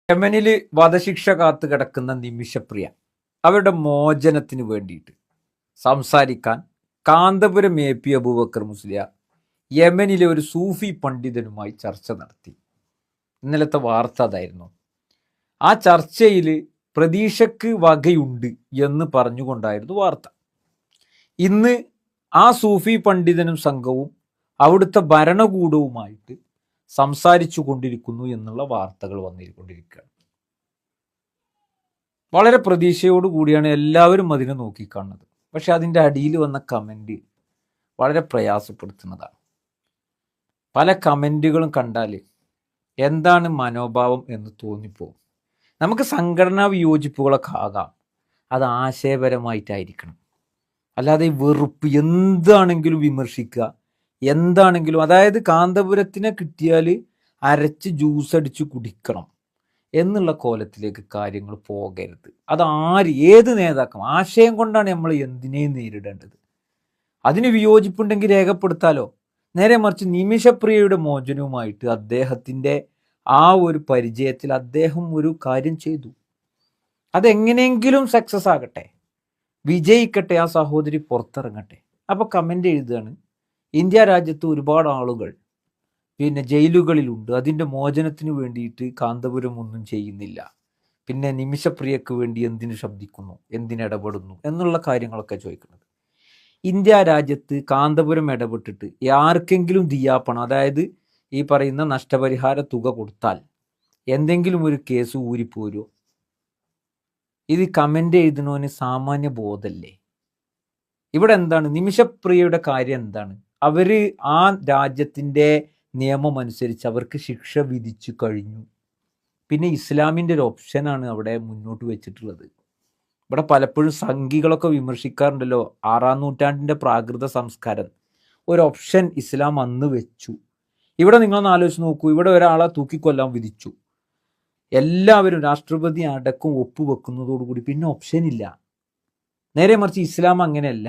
യമനിൽ വധശിക്ഷ കാത്തു കിടക്കുന്ന നിമിഷപ്രിയ അവരുടെ മോചനത്തിന് വേണ്ടിയിട്ട് സംസാരിക്കാൻ കാന്തപുരം AP അബൂബക്കർ മുസ്ലിയാർ യമനിലെ ഒരു സൂഫി പണ്ഡിതനുമായി ചർച്ച നടത്തി. ഇന്നലത്തെ വാർത്ത അതായിരുന്നു. ആ ചർച്ചയിൽ പ്രതീക്ഷയ്ക്ക് വകയുണ്ട് എന്ന് പറഞ്ഞുകൊണ്ടായിരുന്നു വാർത്ത. ഇന്ന് ആ സൂഫി പണ്ഡിതനും സംഘവും അവിടുത്തെ ഭരണകൂടവുമായിട്ട് സംസാരിച്ചു കൊണ്ടിരിക്കുന്നു എന്നുള്ള വാർത്തകൾ വന്നുകൊണ്ടിരിക്കുകയാണ്. വളരെ പ്രതീക്ഷയോട് കൂടിയാണ് എല്ലാവരും അതിനെ നോക്കിക്കാണുന്നത്. പക്ഷെ അതിൻ്റെ അടിയിൽ വന്ന കമൻറ്റ് വളരെ പ്രയാസപ്പെടുത്തുന്നതാണ്. പല കമൻറ്റുകളും കണ്ടാൽ എന്താണ് മനോഭാവം എന്ന് തോന്നിപ്പോകും. നമുക്ക് സംഘടനാ വിയോജിപ്പുകളൊക്കെ ആകാം, അത് ആശയപരമായിട്ടായിരിക്കണം. അല്ലാതെ വെറുപ്പ് എന്താണെങ്കിലും വിമർശിക്കുക, എന്താണെങ്കിലും, അതായത് കാന്തപുരത്തിനെ കിട്ടിയാൽ അരച്ച് ജ്യൂസ് അടിച്ച് കുടിക്കണം എന്നുള്ള കോലത്തിലേക്ക് കാര്യങ്ങൾ പോകരുത്. അത് ഏത് നേതാക്കം ആശയം കൊണ്ടാണ് നമ്മൾ എന്തിനേയും നേരിടേണ്ടത്. അതിന് വിയോജിപ്പുണ്ടെങ്കിൽ രേഖപ്പെടുത്താലോ. നേരെ മറിച്ച് നിമിഷപ്രിയയുടെ മോചനവുമായിട്ട് അദ്ദേഹത്തിൻ്റെ ആ ഒരു പരിചയത്തിൽ അദ്ദേഹം ഒരു കാര്യം ചെയ്തു. അതെങ്ങനെയെങ്കിലും സക്സസ് ആകട്ടെ, വിജയിക്കട്ടെ, ആ സഹോദരി പുറത്തിറങ്ങട്ടെ. അപ്പോൾ കമൻ്റ് എഴുതുകയാണ്, ഇന്ത്യ രാജ്യത്ത് ഒരുപാട് ആളുകൾ ജയിലുകളിലുണ്ട്, അതിൻ്റെ മോചനത്തിന് വേണ്ടിയിട്ട് കാന്തപുരം ഒന്നും ചെയ്യുന്നില്ല, പിന്നെ നിമിഷപ്രിയക്ക് വേണ്ടി എന്തിനു ശബ്ദിക്കുന്നു, എന്തിനിടപെടുന്നു എന്നുള്ള കാര്യങ്ങളൊക്കെ ചോദിക്കുന്നത്. ഇന്ത്യ രാജ്യത്ത് കാന്തപുരം ഇടപെട്ടിട്ട് ആർക്കെങ്കിലും ദിയാപ്പണം, അതായത് ഈ പറയുന്ന നഷ്ടപരിഹാര തുക കൊടുത്താൽ എന്തെങ്കിലും ഒരു കേസ് ഊരിപ്പോരോ? ഇത് കമൻ്റ് എഴുതുന്നവന് സാമാന്യ ബോധമല്ലേ? ഇവിടെ എന്താണ് നിമിഷപ്രിയയുടെ കാര്യം? എന്താണ് അവർ ആ രാജ്യത്തിൻ്റെ നിയമം അനുസരിച്ച് അവർക്ക് ശിക്ഷ വിധിച്ചു കഴിഞ്ഞു. പിന്നെ ഇസ്ലാമിൻ്റെ ഒരു ഓപ്ഷനാണ് അവിടെ മുന്നോട്ട് വെച്ചിട്ടുള്ളത്. ഇവിടെ പലപ്പോഴും സംഘികളൊക്കെ വിമർശിക്കാറുണ്ടല്ലോ, 6-ാം നൂറ്റാണ്ടിൻ്റെ പ്രാകൃത സംസ്കാരം, ഒരു ഓപ്ഷൻ ഇസ്ലാം അന്ന് വെച്ചു. ഇവിടെ നിങ്ങളൊന്ന് ആലോചിച്ച് നോക്കൂ, ഇവിടെ ഒരാളെ തൂക്കിക്കൊല്ലാൻ വിധിച്ചു, എല്ലാവരും രാഷ്ട്രപതി അടക്കം ഒപ്പുവെക്കുന്നതോടുകൂടി പിന്നെ ഓപ്ഷൻ ഇല്ല. നേരെ മറിച്ച് ഇസ്ലാം അങ്ങനെയല്ല,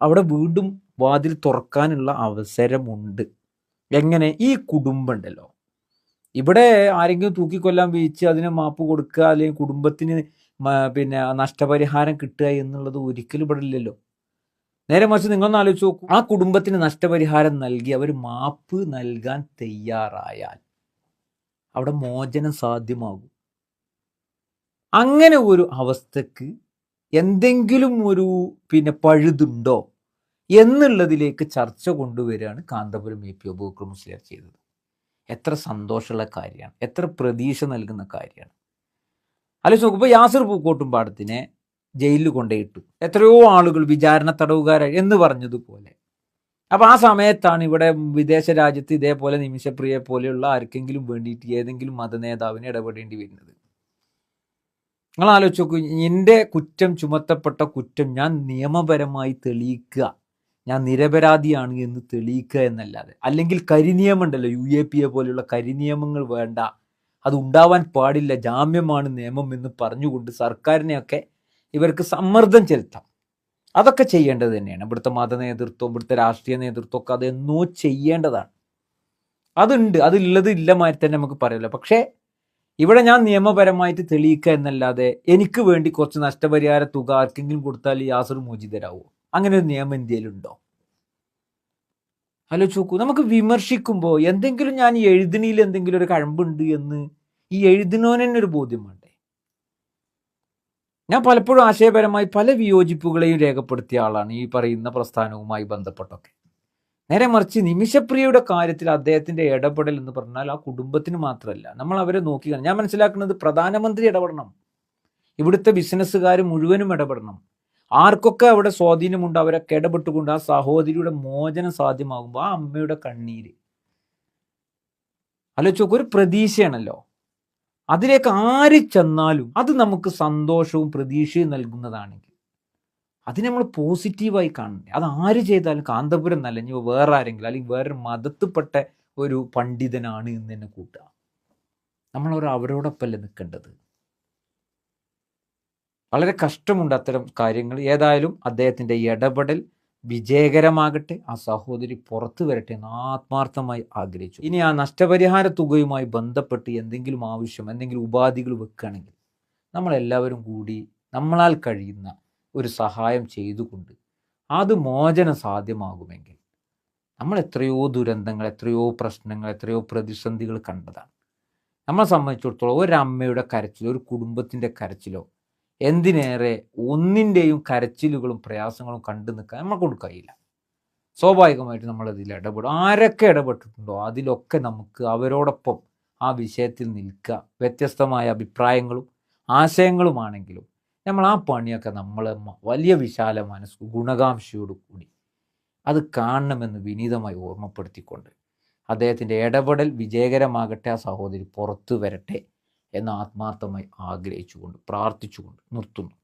അവിടെ വീണ്ടും വാതിൽ തുറക്കാനുള്ള അവസരമുണ്ട്. എങ്ങനെ? ഈ കുടുംബം ഉണ്ടല്ലോ, ഇവിടെ ആരെങ്കിലും തൂക്കിക്കൊല്ലാൻ വിധിച്ച് അതിന് മാപ്പ് കൊടുക്കുക, അല്ലെങ്കിൽ കുടുംബത്തിന് നഷ്ടപരിഹാരം കിട്ടുക എന്നുള്ളത് ഒരിക്കലും ഇവിടെ ഇല്ലല്ലോ. നേരെ മറിച്ച് നിങ്ങളൊന്ന് ആലോചിച്ച് നോക്കൂ, ആ കുടുംബത്തിന് നഷ്ടപരിഹാരം നൽകി അവർ മാപ്പ് നൽകാൻ തയ്യാറായാൽ അവിടെ മോചനം സാധ്യമാകും. അങ്ങനെ ഒരു അവസ്ഥക്ക് എന്തെങ്കിലും ഒരു പഴുതുണ്ടോ എന്നുള്ളതിലേക്ക് ചർച്ച കൊണ്ടുവരികയാണ് കാന്തപുരം AP അബൂബക്കർ മുസ്ലിയാർ ചെയ്തത്. എത്ര സന്തോഷമുള്ള കാര്യമാണ്, എത്ര പ്രതീക്ഷ നൽകുന്ന കാര്യമാണ്. ആലോചിച്ച് നോക്കുമ്പോൾ യാസിർ പൂക്കോട്ടുംപാടത്തിനെ ജയിലിൽ കൊണ്ടുപോയിട്ടു, എത്രയോ ആളുകൾ വിചാരണ തടവുകാരായി എന്ന് പറഞ്ഞതുപോലെ. അപ്പോൾ ആ സമയത്താണ് ഇവിടെ വിദേശ രാജ്യത്ത് ഇതേപോലെ നിമിഷപ്രിയെ പോലെയുള്ള ആർക്കെങ്കിലും വേണ്ടിയിട്ട് ഏതെങ്കിലും മതനേതാവിനെ ഇടപെടേണ്ടി വരുന്നത്. നിങ്ങൾ ആലോചിച്ച് നോക്കൂ, എൻ്റെ കുറ്റം, ചുമത്തപ്പെട്ട കുറ്റം ഞാൻ നിയമപരമായി തെളിയിക്കുക, ഞാൻ നിരപരാധിയാണ് എന്ന് തെളിയിക്കുക എന്നല്ലാതെ, അല്ലെങ്കിൽ കരിനിയമം ഉണ്ടല്ലോ, UAPA പോലെയുള്ള കരിനിയമങ്ങൾ വേണ്ട, അത് ഉണ്ടാവാൻ പാടില്ല, ജാമ്യമാണ് നിയമം എന്ന് പറഞ്ഞുകൊണ്ട് സർക്കാരിനെയൊക്കെ ഇവർക്ക് സമ്മർദ്ദം ചെലുത്താം. അതൊക്കെ ചെയ്യേണ്ടത് തന്നെയാണ്. ഇവിടുത്തെ മത നേതൃത്വം, ഇവിടുത്തെ രാഷ്ട്രീയ നേതൃത്വം ഒക്കെ അതെന്നോ ചെയ്യേണ്ടതാണ്. അതുണ്ട്, അതില്ലത് ഇല്ല മാതിരി തന്നെ നമുക്ക് പറയല്ലോ. പക്ഷേ ഇവിടെ ഞാൻ നിയമപരമായിട്ട് തെളിയിക്കുക എന്നല്ലാതെ എനിക്ക് വേണ്ടി കുറച്ച് നഷ്ടപരിഹാര തുക ആർക്കെങ്കിലും കൊടുത്താൽ യാസിർ മോചിതരാവോ? അങ്ങനെ ഒരു നിയമം ഇന്ത്യയിലുണ്ടോ? ആലോചിച്ച് നോക്കൂ. നമുക്ക് വിമർശിക്കുമ്പോൾ എന്തെങ്കിലും ഞാൻ എഴുതിനിയിൽ എന്തെങ്കിലും ഒരു കഴമ്പുണ്ട് എന്ന് ഈ എഴുതുന്നവന് തന്നെ ഒരു ബോധ്യം വേണ്ടേ? ഞാൻ പലപ്പോഴും ആശയപരമായി പല വിയോജിപ്പുകളെയും രേഖപ്പെടുത്തിയ ആളാണ് ഈ പറയുന്ന പ്രസ്ഥാനവുമായി ബന്ധപ്പെട്ടൊക്കെ. നേരെ മറിച്ച് നിമിഷപ്രിയയുടെ കാര്യത്തിൽ അദ്ദേഹത്തിൻ്റെ ഇടപെടൽ എന്ന് പറഞ്ഞാൽ ആ കുടുംബത്തിന് മാത്രമല്ല, നമ്മൾ അവരെ നോക്കിയാണ്. ഞാൻ മനസ്സിലാക്കുന്നത് പ്രധാനമന്ത്രി ഇടപെടണം, ഇവിടുത്തെ ബിസിനസ്സുകാർ മുഴുവനും ഇടപെടണം. ആർക്കൊക്കെ അവിടെ സ്വാധീനമുണ്ട് അവരൊക്കെ ഇടപെട്ടുകൊണ്ട് ആ സഹോദരിയുടെ മോചനം സാധ്യമാകുമ്പോൾ ആ അമ്മയുടെ കണ്ണീര് ആലോചിച്ച് നോക്കുക, ഒരു പ്രതീക്ഷയാണല്ലോ. അതിലേക്ക് ആര് ചെന്നാലും അത് നമുക്ക് സന്തോഷവും പ്രതീക്ഷയും നൽകുന്നതാണെങ്കിൽ അതിനെ നമ്മൾ പോസിറ്റീവായി കാണണ്ടേ. അത് ആര് ചെയ്താലും, കാന്തപുരം എന്നല്ല, ഇനി വേറെ ആരെങ്കിലും അല്ലെങ്കിൽ വേറൊരു മതത്തിൽപ്പെട്ട ഒരു പണ്ഡിതനാണ് എന്ന് തന്നെ കൂട്ടുക. അവരോടൊപ്പമല്ലേ നിൽക്കേണ്ടത്? വളരെ കഷ്ടമുണ്ട് അത്തരം കാര്യങ്ങൾ. ഏതായാലും അദ്ദേഹത്തിൻ്റെ ഇടപെടൽ വിജയകരമാകട്ടെ, ആ സഹോദരി പുറത്തു വരട്ടെ എന്ന് ആത്മാർത്ഥമായി ആഗ്രഹിച്ചു. ഇനി ആ നഷ്ടപരിഹാര തുകയുമായി ബന്ധപ്പെട്ട് എന്തെങ്കിലും ആവശ്യം, എന്തെങ്കിലും ഉപാധികൾ വെക്കുകയാണെങ്കിൽ നമ്മളെല്ലാവരും കൂടി നമ്മളാൽ കഴിയുന്ന ഒരു സഹായം ചെയ്തുകൊണ്ട് അത് മോചനം സാധ്യമാകുമെങ്കിൽ, നമ്മൾ എത്രയോ ദുരന്തങ്ങൾ, എത്രയോ പ്രശ്നങ്ങൾ, എത്രയോ പ്രതിസന്ധികൾ കണ്ടതാണ്. നമ്മളെ സംബന്ധിച്ചിടത്തോളം ഒരമ്മയുടെ കരച്ചിലോ, ഒരു കുടുംബത്തിൻ്റെ കരച്ചിലോ, എന്തിനേറെ ഒന്നിൻ്റെയും കരച്ചിലുകളും പ്രയാസങ്ങളും കണ്ടു നിൽക്കാൻ നമ്മളെക്കൊണ്ട് കഴിയില്ല. സ്വാഭാവികമായിട്ട് നമ്മളതിൽ ഇടപെടും. ആരൊക്കെ ഇടപെട്ടിട്ടുണ്ടോ അതിലൊക്കെ നമുക്ക് അവരോടൊപ്പം ആ വിഷയത്തിൽ നിൽക്കുക. വ്യത്യസ്തമായ അഭിപ്രായങ്ങളും ആശയങ്ങളുമാണെങ്കിലും നമ്മൾ ആ പണിയൊക്കെ നമ്മൾ വലിയ വിശാല മനസ്സ്, ഗുണകാംക്ഷയോടു കൂടി അത് കാണണമെന്ന് വിനീതമായി ഓർമ്മപ്പെടുത്തിക്കൊണ്ട് അദ്ദേഹത്തിൻ്റെ ഇടപെടൽ വിജയകരമാകട്ടെ, ആ സഹോദരി പുറത്തു വരട്ടെ എന്ന് ആത്മാർത്ഥമായി ആഗ്രഹിച്ചുകൊണ്ട് പ്രാർത്ഥിച്ചുകൊണ്ട് നിർത്തുന്നു.